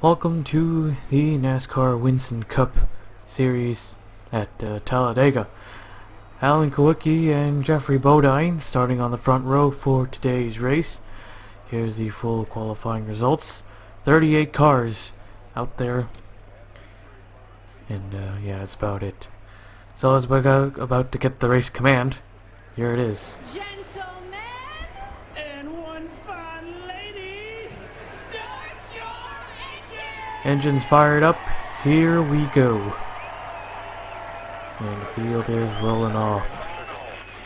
Welcome to the NASCAR Winston Cup series at Talladega. Alan Kowicki and Jeffrey Bodine starting on the front row for today's race. Here's the full qualifying results. 38 cars out there. And yeah, that's about it. So let's about to get the race command. Here it is. Gentlemen, And one fine lady, start your engine! Engines fired up. Here we go. And the field is rolling off.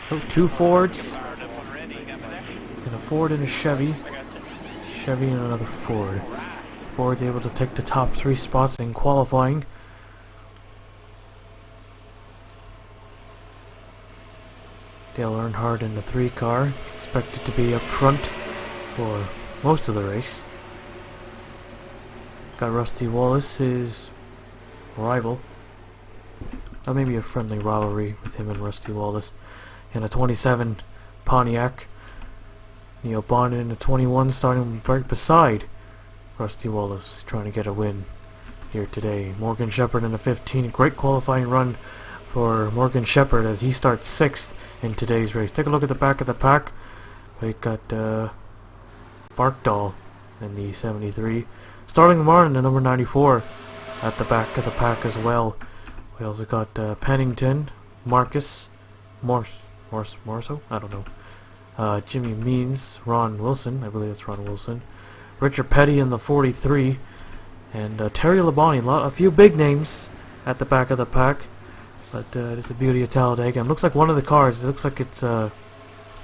So two Fords. And a Ford and a Chevy. Chevy and another Ford. Ford's able to take the top 3 spots in qualifying. Dale Earnhardt in the 3 car, expected to be up front for most of the race. Got Rusty Wallace, his rival. Or maybe a friendly rivalry with him and Rusty Wallace. In a 27 Pontiac. Neil Bonnet in a 21, starting right beside Rusty Wallace, trying to get a win here today. Morgan Shepherd in a 15, great qualifying run for Morgan Shepherd as he starts 6th in today's race. Take a look at the back of the pack. We got Barkdahl in the 73. Starling Martin, the number 94, at the back of the pack as well. We also got Pennington, Marcus, Morso? I don't know. Jimmy Means, Ron Wilson, I believe it's Ron Wilson. Richard Petty in the 43. And Terry Labonte, a few big names at the back of the pack. But it's the beauty of Talladega. It looks like one of the cars, it looks like it's,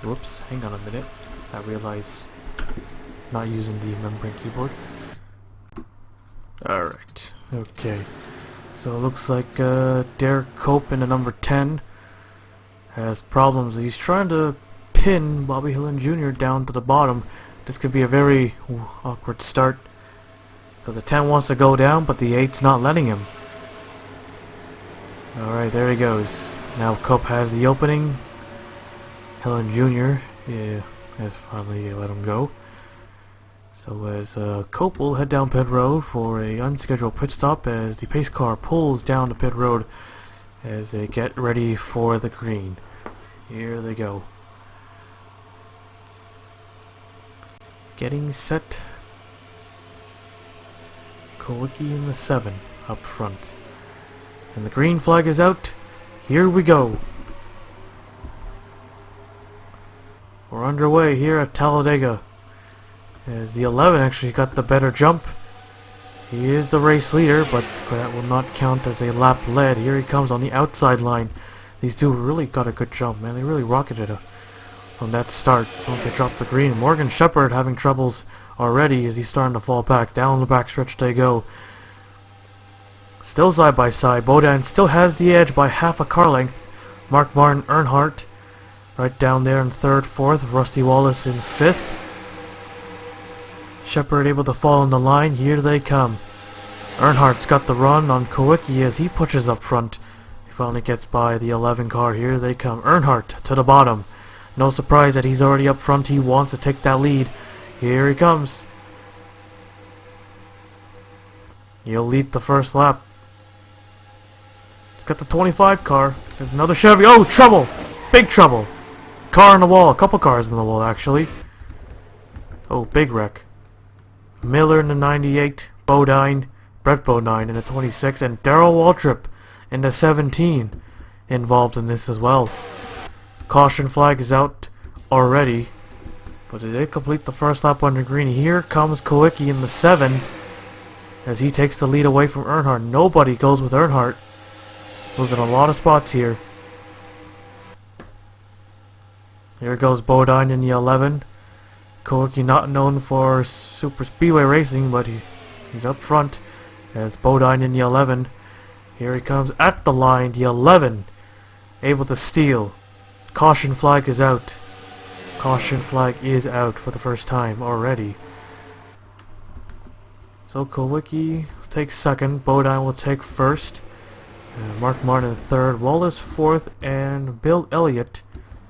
whoops, hang on a minute. I realize not using the membrane keyboard. Alright, okay. So it looks like Derek Cope in the number 10 has problems. He's trying to pin Bobby Hillin Jr. down to the bottom. This could be a very awkward start because the 10 wants to go down, but the 8's not letting him. Alright, there he goes. Now Cope has the opening. Hillin Jr. has finally let him go. So as Cope will head down pit road for a unscheduled pit stop as the pace car pulls down the pit road as they get ready for the green. Here they go. Getting set. Kowicki in the 7 up front. And the green flag is out. Here we go. We're underway here at Talladega. As the 11 actually got the better jump. He is the race leader, but that will not count as a lap led. Here he comes on the outside line. These two really got a good jump, man. They really rocketed from that start. Once they dropped the green. Morgan Shepherd having troubles already as he's starting to fall back. Down the backstretch they go. Still side by side. Bodine still has the edge by half a car length. Mark Martin, Earnhardt right down there in 3rd, 4th. Rusty Wallace in 5th. Shepherd able to fall on the line. Here they come. Earnhardt's got the run on Kowicki as he pushes up front. He finally gets by the 11 car. Here they come. Earnhardt to the bottom. No surprise that he's already up front. He wants to take that lead. Here he comes. He'll lead the first lap. He's got the 25 car. There's another Chevy. Oh, trouble! Big trouble. Car on the wall. A couple cars on the wall, actually. Oh, big wreck. Miller in the 98, Bodine, Brett Bodine in the 26, and Darrell Waltrip in the 17 involved in this as well. Caution flag is out already, but they did complete the first lap under green. Here comes Kowicki in the 7 as he takes the lead away from Earnhardt. Nobody goes with Earnhardt. Losing a lot of spots here. Here goes Bodine in the 11. Kowicki not known for super speedway racing, but he's up front as Bodine in the 11. Here he comes at the line, the 11 able to steal. Caution flag is out. Caution flag is out for the first time already. So Kowicki takes 2nd, Bodine will take 1st. Mark Martin 3rd, Wallace 4th, and Bill Elliott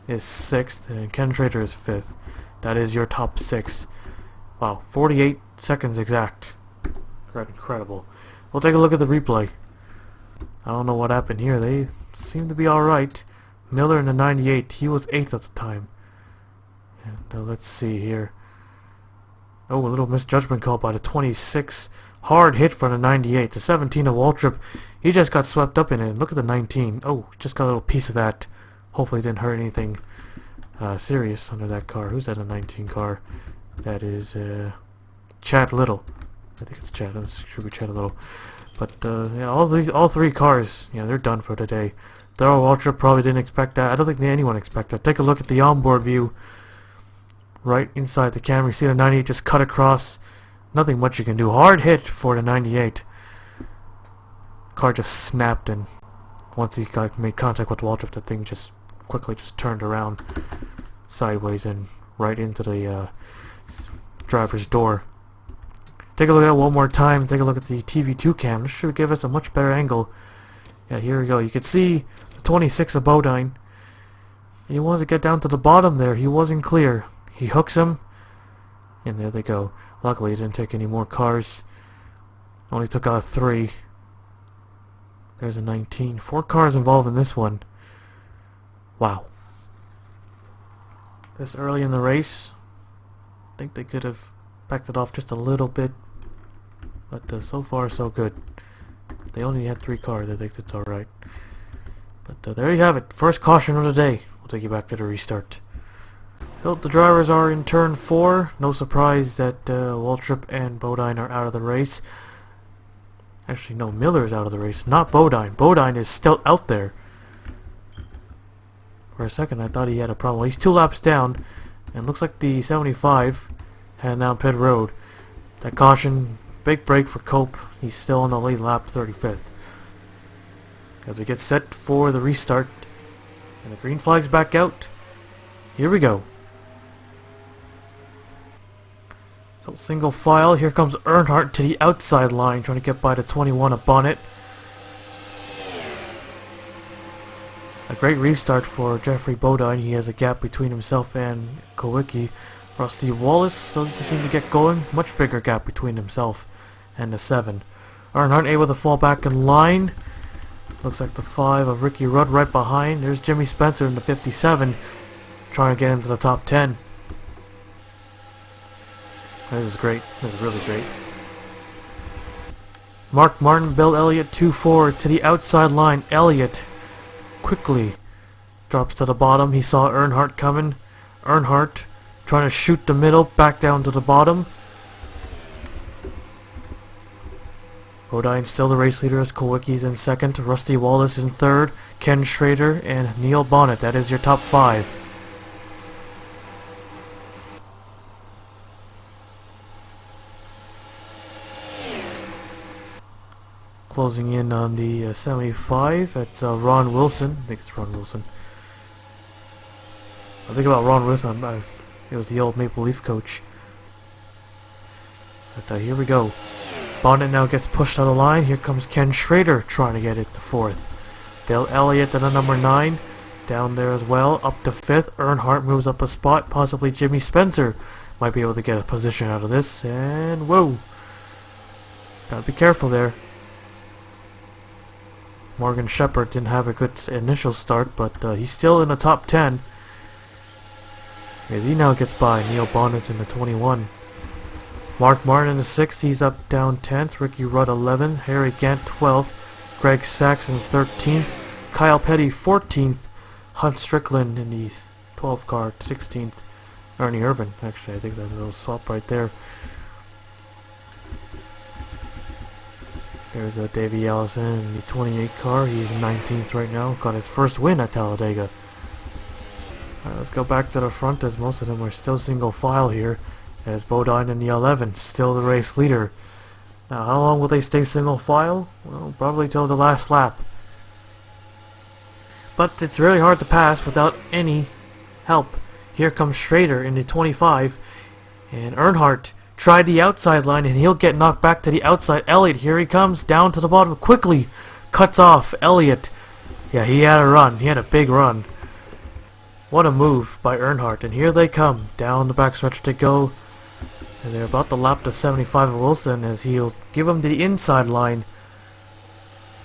is 6th, and Ken Trader is 5th. That is your top 6. Wow, 48 seconds exact. Incredible. We'll take a look at the replay. I don't know what happened here. They seem to be alright. Miller in the 98. He was 8th at the time. And let's see here. Oh, a little misjudgment call by the 26. Hard hit for the 98. The 17 of Waltrip. He just got swept up in it. Look at the 19. Oh, just got a little piece of that. Hopefully didn't hurt anything serious under that car. Who's that a 19 car? That is Chad Little. I think it's Chad. It should be Chad Little. But yeah, all three cars, yeah, they're done for today. Darrell Waltrip probably didn't expect that. I don't think anyone expected that. Take a look at the onboard view. Right inside the camera, you see the 98 just cut across. Nothing much you can do. Hard hit for the 98. Car just snapped, and once he made contact with Waltrip, the thing just quickly turned around sideways and right into the driver's door. Take a look at it one more time. Take a look at the TV2 cam. This should give us a much better angle. Yeah, here we go. You can see the 26 of Bodine. He wanted to get down to the bottom there. He wasn't clear. He hooks him, and there they go. Luckily, he didn't take any more cars. Only took out 3. There's a 19. 4 cars involved in this one. Wow. This early in the race, I think they could have backed it off just a little bit. But so far, so good. They only had 3 cars. I think that's alright. But there you have it. First caution of the day. We'll take you back to the restart. So the drivers are in turn 4. No surprise that Waltrip and Bodine are out of the race. Actually, no, Miller is out of the race, not Bodine. Bodine is still out there. For a second, I thought he had a problem. Well, he's 2 laps down, and looks like the 75 heading down pit road. That caution, big break for Cope. He's still on the lead lap, 35th. As we get set for the restart, and the green flag's back out. Here we go. So single file, here comes Earnhardt to the outside line, trying to get by the 21 of Bonnet. A great restart for Jeffrey Bodine. He has a gap between himself and Kowicki. Rusty Wallace doesn't seem to get going. Much bigger gap between himself and the 7. Earnhardt able to fall back in line. Looks like the 5 of Ricky Rudd right behind. There's Jimmy Spencer in the 57, trying to get into the top 10. This is great. This is really great. Mark Martin, Bill Elliott 2-4 to the outside line. Elliott quickly drops to the bottom. He saw Earnhardt coming. Earnhardt trying to shoot the middle, back down to the bottom. Bodine still the race leader as Kowicki's in 2nd. Rusty Wallace in 3rd. Ken Schrader and Neil Bonnet. That is your top 5. Closing in on the 75, it's Ron Wilson. I think it's Ron Wilson. I think about Ron Wilson, it was the old Maple Leaf coach. But here we go. Bonnet now gets pushed out of line. Here comes Ken Schrader trying to get it to 4th. Bill Elliott at the number 9, down there as well. Up to 5th. Earnhardt moves up a spot. Possibly Jimmy Spencer might be able to get a position out of this. And whoa, gotta be careful there. Morgan Shepherd didn't have a good initial start, but he's still in the top 10. As he now gets by Neil Bonnet in the 21. Mark Martin in the 6th, he's up down 10th. Ricky Rudd 11th. Harry Gant 12th. Greg Saxon 13th. Kyle Petty 14th. Hunt Strickland in the 12 car 16th. Ernie Irvin, actually, I think that's a little swap right there. There's Davey Allison in the 28 car. He's 19th right now. Got his first win at Talladega. Alright, let's go back to the front as most of them are still single file here. As Bodine in the 11, still the race leader. Now, how long will they stay single file? Well, probably till the last lap. But it's really hard to pass without any help. Here comes Schrader in the 25. And Earnhardt tried the outside line, and he'll get knocked back to the outside. Elliott, here he comes, down to the bottom, quickly cuts off Elliott. Yeah, he had a run. He had a big run. What a move by Earnhardt. And here they come. Down the backstretch they go. And they're about to lap the 75 of Wilson as he'll give him the inside line.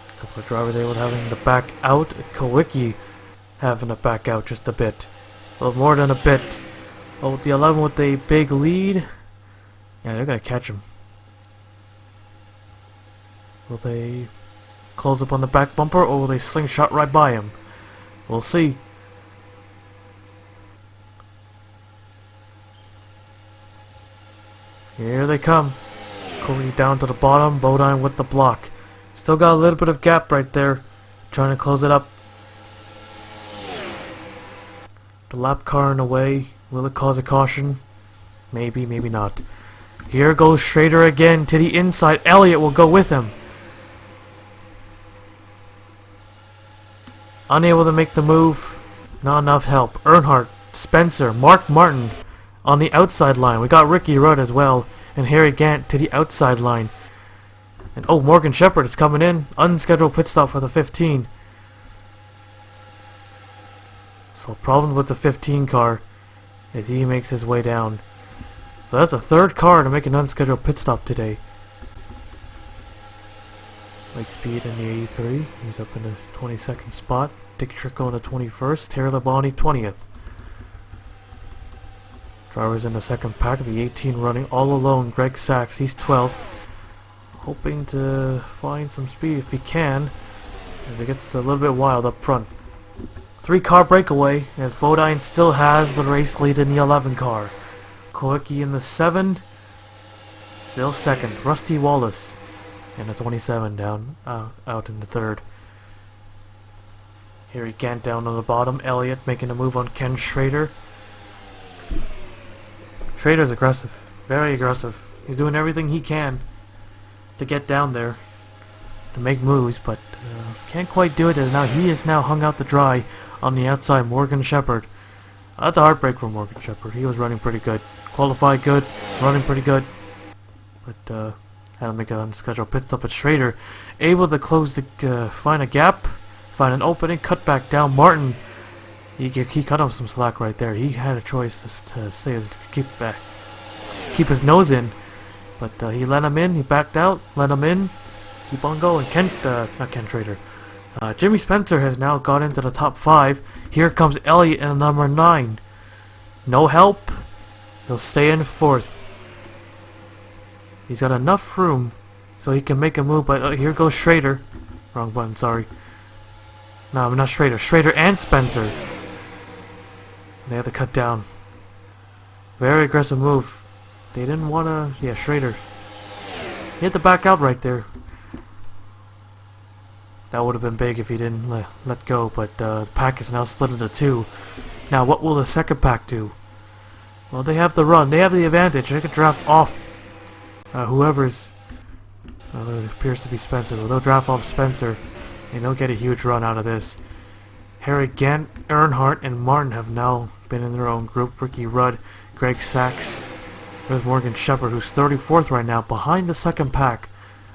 A couple of drivers able to having to back out. Kowicki having to back out just a bit. A little more than a bit. Oh, with the 11 with a big lead. Yeah, they're going to catch him. Will they close up on the back bumper or will they slingshot right by him? We'll see. Here they come. Cody down to the bottom, Bodine with the block. Still got a little bit of gap right there. Trying to close it up. The lap car in the way. Will it cause a caution? Maybe, maybe not. Here goes Schrader again to the inside. Elliott will go with him. Unable to make the move. Not enough help. Earnhardt, Spencer, Mark Martin on the outside line. We got Ricky Rudd as well. And Harry Gant to the outside line. And oh, Morgan Shepherd is coming in. Unscheduled pit stop for the 15. So problem with the 15 car as he makes his way down. So that's a third car to make an unscheduled pit stop today. Lake Speed in the 83. He's up in the 22nd spot. Dick Trickle in the 21st. Terry Labonte 20th. Drivers in the second pack. The 18 running all alone. Greg Sachs. He's 12th. Hoping to find some speed if he can. As it gets a little bit wild up front. 3-car breakaway as Bodine still has the race lead in the 11 car. Kowicki in the 7. Still second. Rusty Wallace in the 27 down out in the 3rd. Harry Gant down on the bottom. Elliott making a move on Ken Schrader. Schrader's aggressive. Very aggressive. He's doing everything he can to get down there to make moves, but can't quite do it. And now he is now hung out to dry on the outside. Morgan Shepherd. That's a heartbreak for Morgan Shepherd. He was running pretty good. Qualified good. Running pretty good. But had to make an unscheduled pit stop at Schrader. Able to close the find a gap. Find an opening. Cut back down. Martin. He cut him some slack right there. He had a choice to keep his nose in. But he let him in. He backed out. Let him in. Keep on going. Not Ken Schrader. Jimmy Spencer has now got into the top 5. Here comes Elliott in number 9. No help. He'll stay in 4th. He's got enough room so he can make a move, but here goes Schrader. Wrong button, sorry. No, not Schrader. Schrader and Spencer. They have to cut down. Very aggressive move. They didn't want to... Yeah, Schrader. He had to back out right there. That would have been big if he didn't let go, but the pack is now split into 2. Now, what will the second pack do? Well, they have the run. They have the advantage. They can draft off whoever's... it appears to be Spencer. Well, they'll draft off Spencer, and they'll get a huge run out of this. Harry Gant, Earnhardt, and Martin have now been in their own group. Ricky Rudd, Greg Sachs. There's Morgan Shepherd, who's 34th right now, behind the second pack.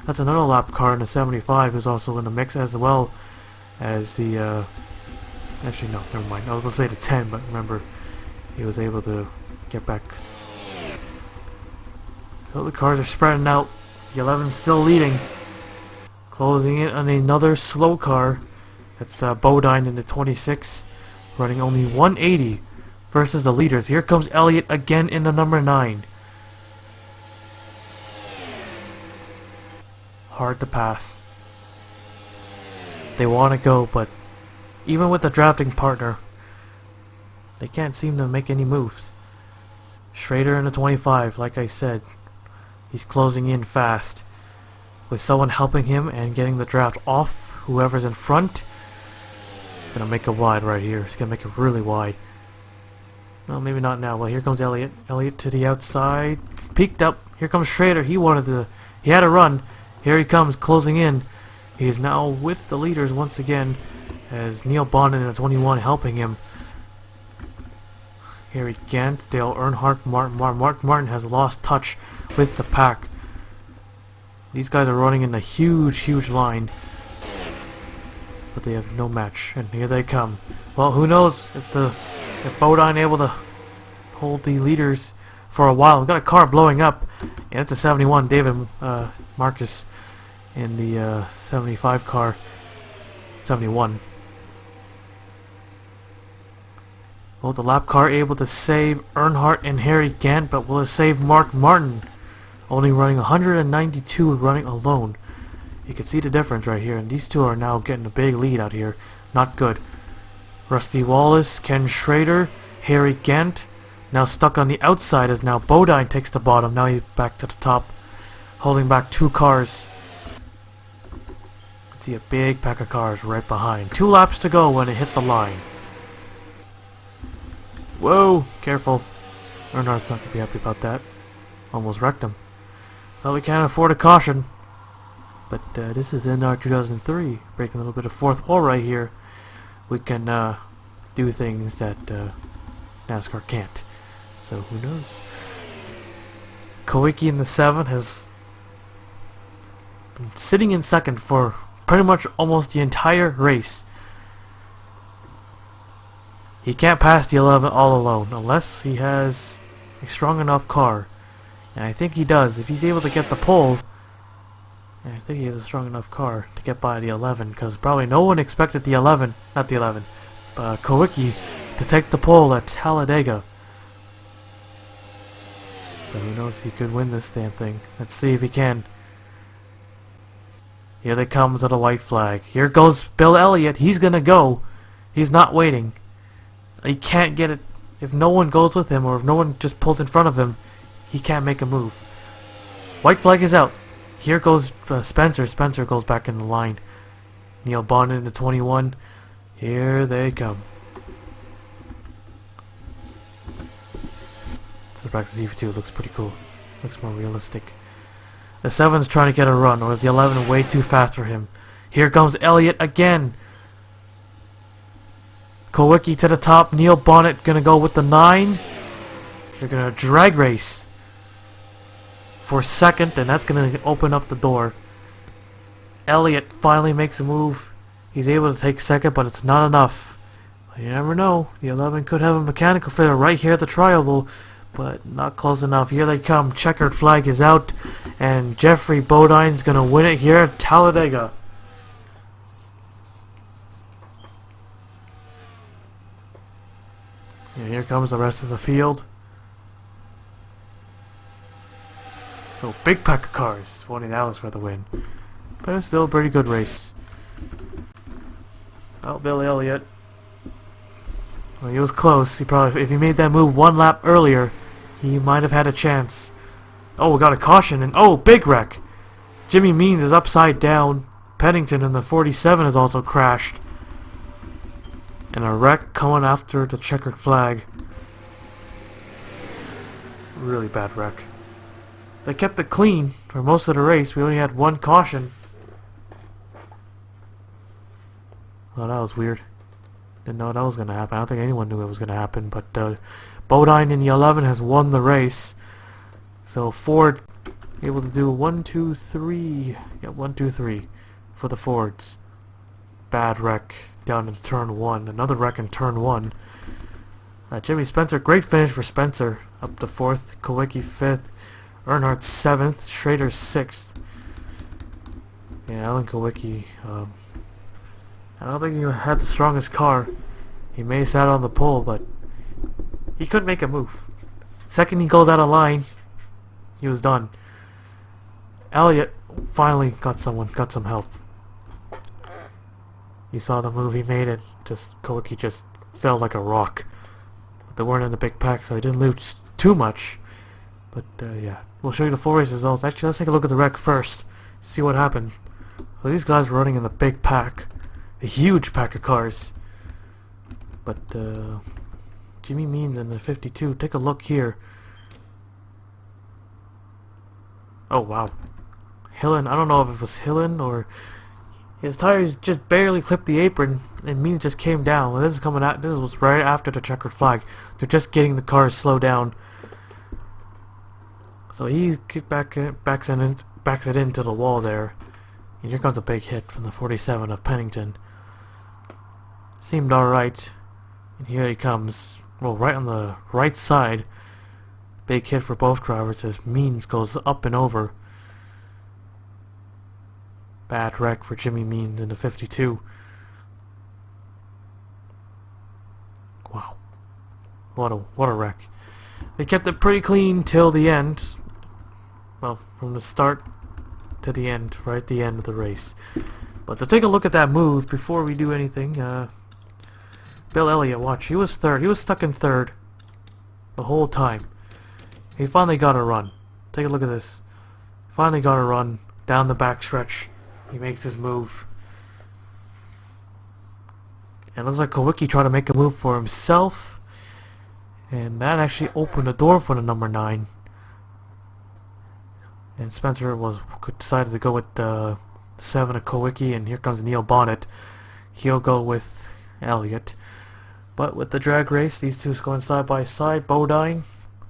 That's another lap car in the 75 who's also in the mix, as well as the... actually, no, never mind. I was going to say the 10, but remember, he was able to get back. So the cars are spreading out. The 11's still leading. Closing in on another slow car. That's Bodine in the 26, running only 180 versus the leaders. Here comes Elliott again in the number 9. Hard to pass. They want to go, but even with the drafting partner, they can't seem to make any moves. Schrader in the 25, like I said, he's closing in fast. With someone helping him and getting the draft off whoever's in front, he's going to make it wide right here. He's going to make it really wide. No, maybe not now. Well, here comes Elliott. Elliott to the outside. Peeked up. Here comes Schrader. He had a run. Here he comes, closing in. He is now with the leaders once again, as Neil Bond in the 21 helping him. Harry Gant, Dale Earnhardt, Mark Martin has lost touch with the pack. These guys are running in a huge line, but they have no match, and here they come. Well, who knows if Bodine able to hold the leaders for a while. We've got a car blowing up. Yeah, it's a 71 David Marcus in the 75 car. 71. Well, the lap car able to save Earnhardt and Harry Gant, but will it save Mark Martin? Only running 192 running alone. You can see the difference right here, and these two are now getting a big lead out here. Not good. Rusty Wallace, Ken Schrader, Harry Gant, now stuck on the outside as now Bodine takes the bottom. Now he's back to the top, holding back two cars. See a big pack of cars right behind. 2 laps to go when it hit the line. Whoa, careful. Earnhardt's not going to be happy about that. Almost wrecked him. Well, we can't afford a caution. But this is in our 2003. Breaking a little bit of fourth wall right here. We can do things that NASCAR can't. So who knows? Kawicki in the 7 has been sitting in second for pretty much almost the entire race. He can't pass the 11 all alone unless he has a strong enough car. And I think he does. If he's able to get the pole, I think he has a strong enough car to get by the 11, because probably no one expected the 11, not the 11, Kawicki to take the pole at Talladega. But who knows, he could win this damn thing. Let's see if he can. Here they come to the white flag. Here goes Bill Elliott. He's gonna go. He's not waiting. He can't get it. If no one goes with him, or if no one just pulls in front of him, he can't make a move. White flag is out. Here goes Spencer. Spencer goes back in the line. Neil Bond into 21. Here they come. So back to ZV2 looks pretty cool. Looks more realistic. The 7's trying to get a run, or is the 11 way too fast for him? Here comes Elliott again. Kawicki to the top. Neil Bonnet gonna go with the 9. They're gonna drag race for second, and that's gonna open up the door. Elliott finally makes a move. He's able to take second, but it's not enough. You never know. The 11 could have a mechanical failure right here at the tri-oval, but not close enough. Here they come. Checkered flag is out, and Jeffrey Bodine's gonna win it here at Talladega. And here comes the rest of the field. Oh, big pack of cars. $20 for the win. But it's still a pretty good race. Oh, Bill Elliott. Well, he was close. He probably, if he made that move one lap earlier, he might have had a chance. Oh, we got a caution, and oh, big wreck. Jimmy Means is upside down. Pennington in the 47 has also crashed. And a wreck coming after the checkered flag. Really bad wreck. They kept it clean for most of the race. We only had one caution. Well, that was weird. Didn't know that was going to happen. I don't think anyone knew it was going to happen. But Bodine in the 11 has won the race. So Ford able to do 1, 2, 3. Yeah, 1, 2, 3 for the Fords. Bad wreck down in turn 1. Another wreck in turn 1. Jimmy Spencer, great finish for Spencer. Up to 4th. Kawicki 5th. Earnhardt 7th. Schrader 6th. Yeah, Alan Kawicki. I don't think he had the strongest car. He may have sat on the pole, but he couldn't make a move. Second he goes out of line, he was done. Elliott finally got some help. You saw the move he made, it Kawicki just fell like a rock. But they weren't in the big pack, so he didn't lose too much. But yeah, we'll show you the full race results. Actually, let's take a look at the wreck first. See what happened. Well, these guys were running in the big pack. A huge pack of cars. But Jimmy Means in the 52. Take a look here. Oh wow. Hillen, I don't know if it was Hillen or his tires just barely clipped the apron and Means just came down. Well, this is coming out. This was right after the checkered flag. They're just getting the cars slow down. So he backs it into the wall there. And here comes a big hit from the 47 of Pennington. Seemed alright. And here he comes. Well, right on the right side. big hit for both drivers as Means goes up and over. Bad wreck for Jimmy Means in the 52. Wow. What a wreck. They kept it pretty clean till the end. Well, from the start to the end, right at the end of the race. But to take a look at that move before we do anything, Bill Elliott, watch, he was third. He was stuck in third the whole time. He finally got a run. Take a look at this. Finally got a run down the backstretch. He makes his move. And it looks like Kowicki tried to make a move for himself. And that actually opened the door for the number 9. And Spencer decided to go with 7 of Kowicki, and here comes Neil Bonnet. He'll go with Elliott. But with the drag race, these two going side by side. Bodine,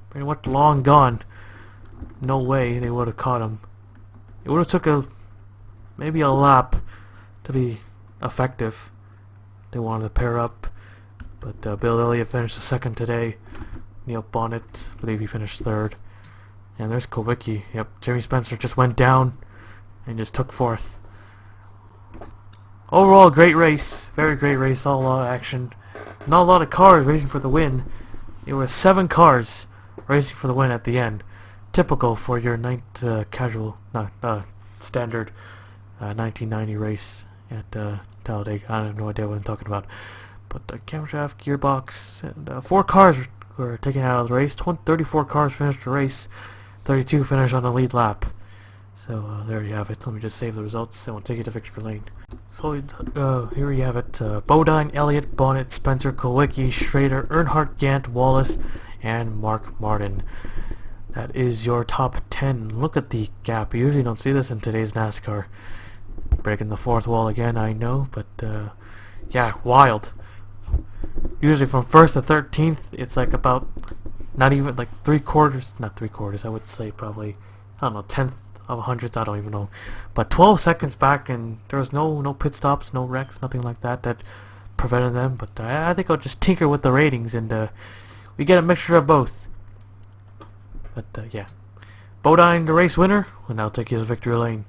pretty much long gone. No way they would have caught him. It would have took maybe a lap to be effective. They wanted to pair up, but Bill Elliott finished the second today. Neil Bonnet, I believe he finished third. And there's Kowicki. Yep, Jimmy Spencer just went down and just took fourth. Overall, great race. Very great race. All a lot of action. Not a lot of cars racing for the win. There were 7 cars racing for the win at the end. Typical for your standard 1990 race at Talladega. I have no idea what I'm talking about. But camshaft, gearbox, and 4 cars were taken out of the race. 34 cars finished the race. 32 finished on the lead lap. So there you have it. Let me just save the results and we'll take you to victory lane. So here you have it. Bodine, Elliott, Bonnet, Spencer, Kowicki, Schrader, Earnhardt, Gant, Wallace, and Mark Martin. That is your top 10. Look at the gap. You usually don't see this in today's NASCAR. Breaking the 4th wall again, I know, but yeah, wild. Usually from 1st to 13th, it's like about not even like not 3/4, I would say probably, I don't know, 10th of hundreds, I don't even know. But 12 seconds back, and there was no pit stops, no wrecks, nothing like that prevented them. But I think I'll just tinker with the ratings, and we get a mixture of both. But yeah, Bodine, the race winner, will now take you to victory lane.